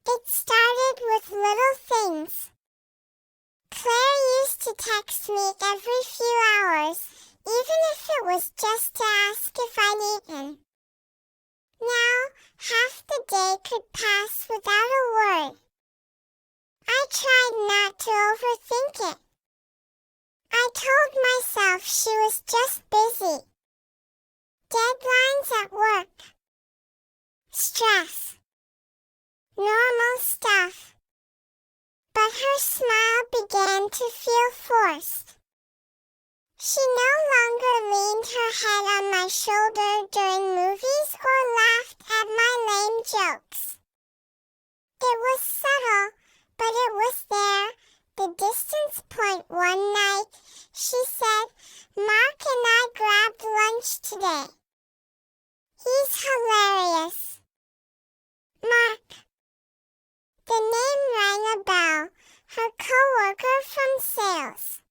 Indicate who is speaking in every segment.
Speaker 1: It started with little things. Claire used to text me every few hours, even if it was just to ask if I'd eaten. Now, half the day could pass without a word. I tried not to overthink it. I told myself she was just busy. Deadlines at work. Stress. Normal stuff. But her smile began to feel forced. She no longer leaned her head on my shoulder during movies or laughed at my lame jokes. It was subtle, but it was there. The distance point one night, she said, "Mark and I grabbed lunch today. He's hilarious." Mark. The name rang a bell, her co-worker from sales.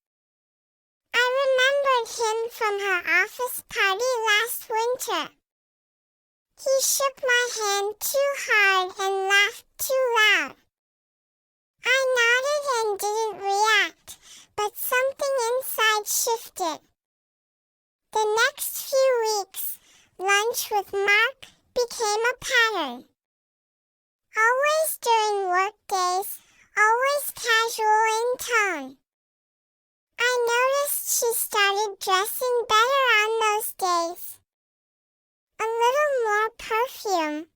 Speaker 1: I remembered him from her office party last winter. He shook my hand too hard and laughed too loud. I nodded and didn't react, but something inside shifted. The next few weeks, lunch with Mark became a pattern. Always during work days, always casual in tone. I noticed she started dressing better on those days. A little more perfume.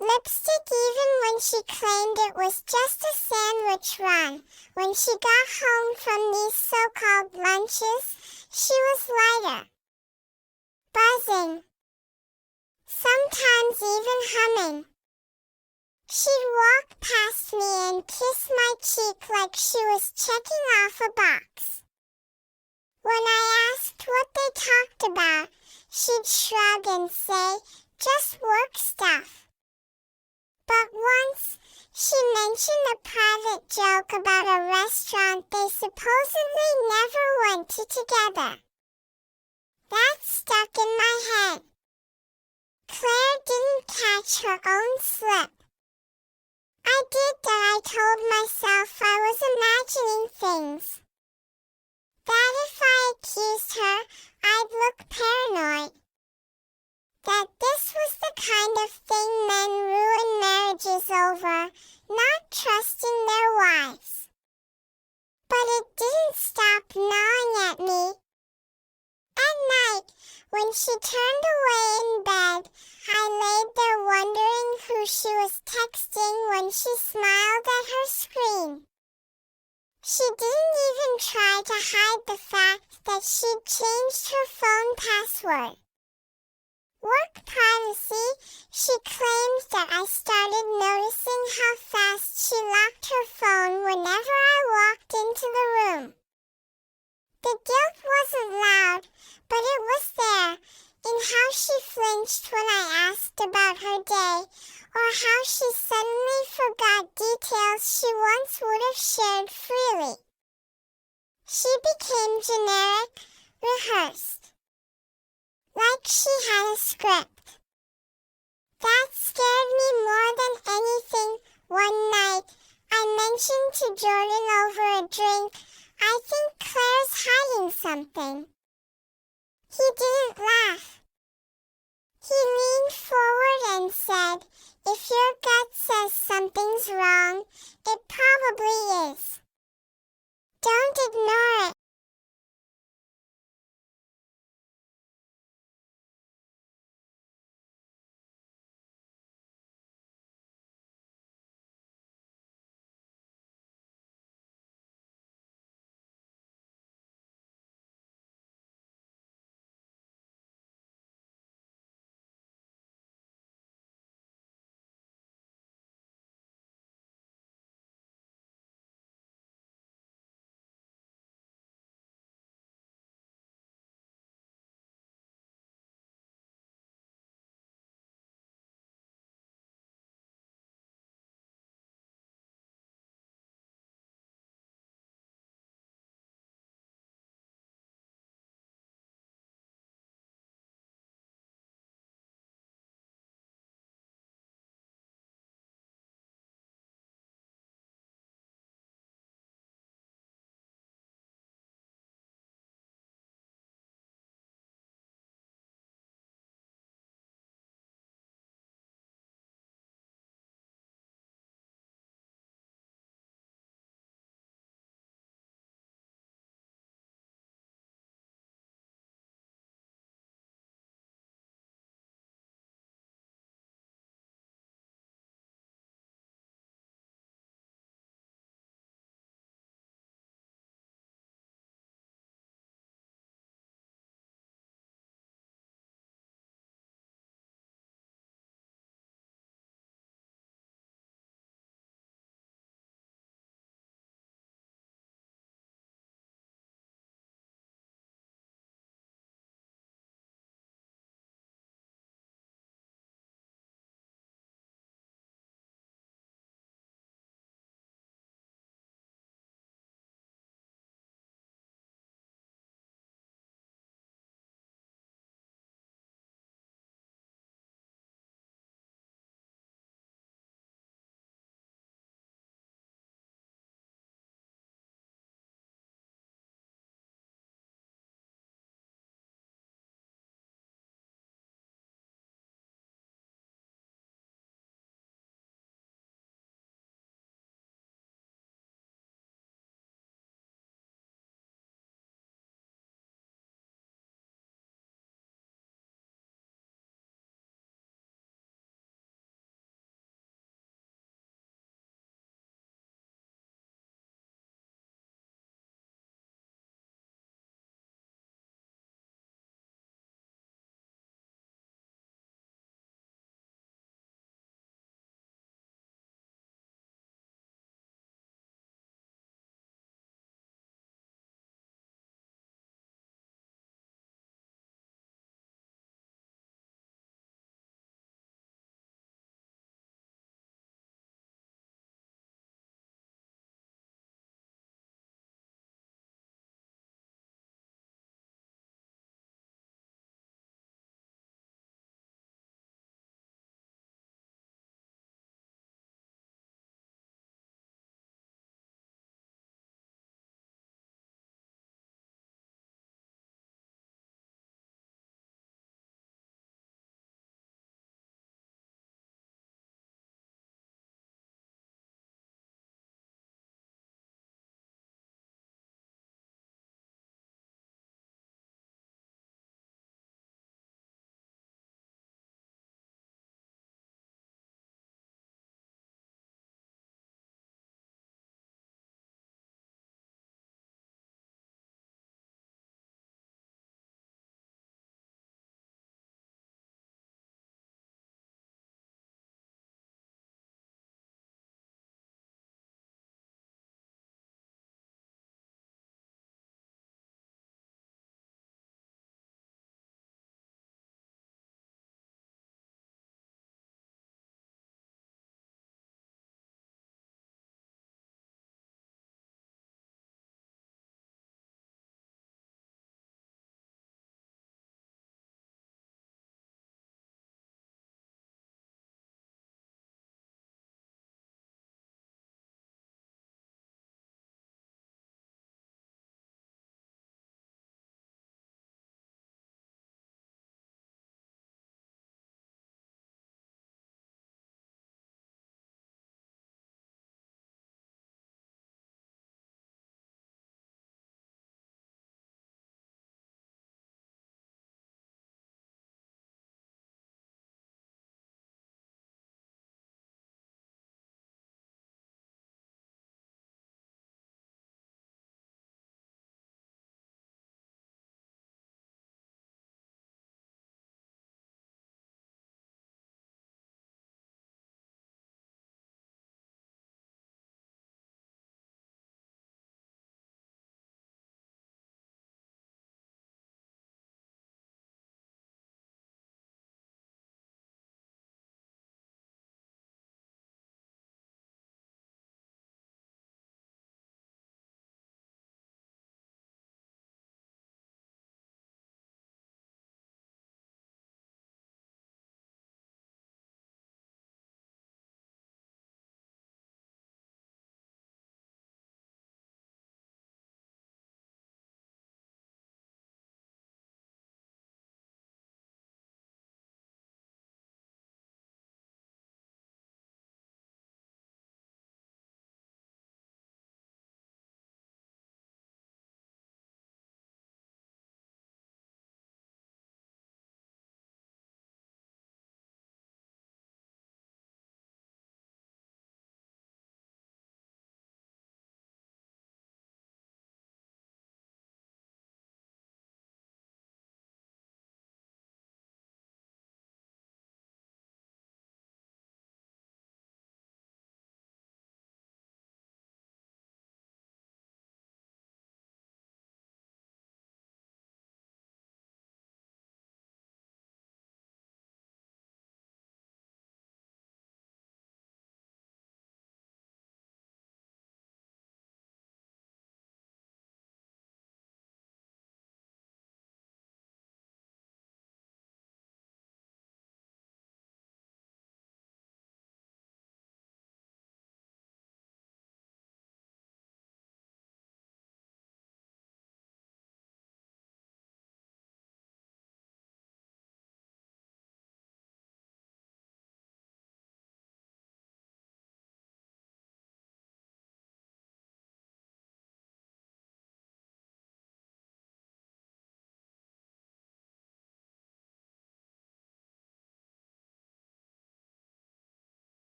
Speaker 1: Lipstick even when she claimed it was just a sandwich run. When she got home from these so-called lunches, she was lighter. Buzzing. Sometimes even humming. She'd walk past me and kiss my cheek like she was checking off a box. When I asked what they talked about, she'd shrug and say, "Just work stuff." But once, she mentioned a private joke about a restaurant they supposedly never went to together. That stuck in my head. Claire didn't catch her own slip. I did that. I told myself I was imagining things. That if I accused her, I'd look paranoid. That this was the kind of thing men ruin marriages over, not trusting their wives. But it didn't stop gnawing at me. At night, when she turned away in bed, I laid there wondering who she was texting when she smiled at her screen. She didn't even try to hide the fact that she'd changed her phone password. Work privacy, she claimed that I started noticing how fast she locked her phone whenever I walked into the room. The guilt wasn't loud, but it was there, in how she flinched when I asked about her day, or how she suddenly forgot details she once would have shared freely. She became generic, rehearsed. Like she had a script. That scared me more than anything. One night, I mentioned to Jordan over a drink, "I think Claire's hiding something." He didn't laugh. He leaned forward and said, "If your gut says